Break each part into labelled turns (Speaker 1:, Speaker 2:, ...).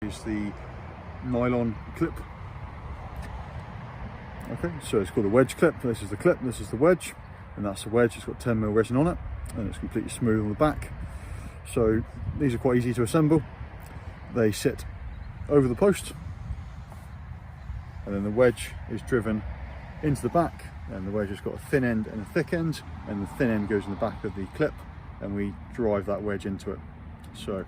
Speaker 1: Is the nylon clip. Okay, so it's called a wedge clip. This is the clip, this is the wedge, and that's the wedge. It's got 10mm resin on it, and it's completely smooth on the back. So these are quite easy to assemble. They sit over the post, and then the wedge is driven into the back, and the wedge has got a thin end and a thick end, and the thin end goes in the back of the clip, and we drive that wedge into it. So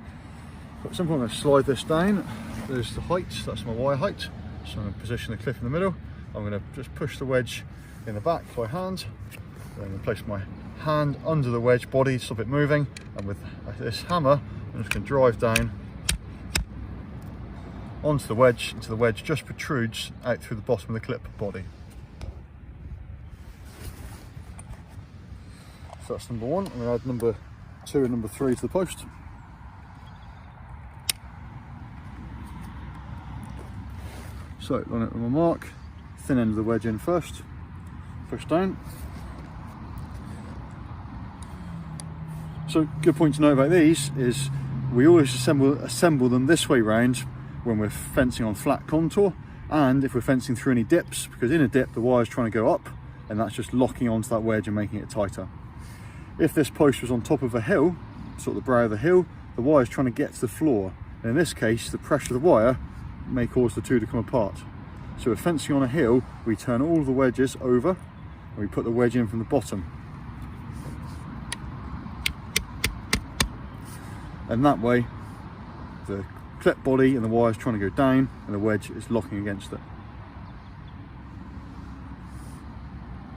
Speaker 1: at some point I'm going to slide this down. There's the height, that's my wire height. So I'm going to position the clip in the middle. I'm going to just push the wedge in the back by hand. Then I'm going to place my hand under the wedge body, stop it moving, and with this hammer I'm just going to drive down onto the wedge until the wedge just protrudes out through the bottom of the clip body. So that's number one. I'm going to add number two and number three to the post. So line it with my mark, thin end of the wedge in first, push down. So good point to know about these is we always assemble them this way round when we're fencing on flat contour, and if we're fencing through any dips, because in a dip the wire's trying to go up and that's just locking onto that wedge and making it tighter. If this post was on top of a hill, sort of the brow of the hill, the wire's trying to get to the floor, and in this case the pressure of the wire may cause the two to come apart. So we're fencing on a hill, we turn all the wedges over and we put the wedge in from the bottom. And that way the clip body and the wire is trying to go down and the wedge is locking against it.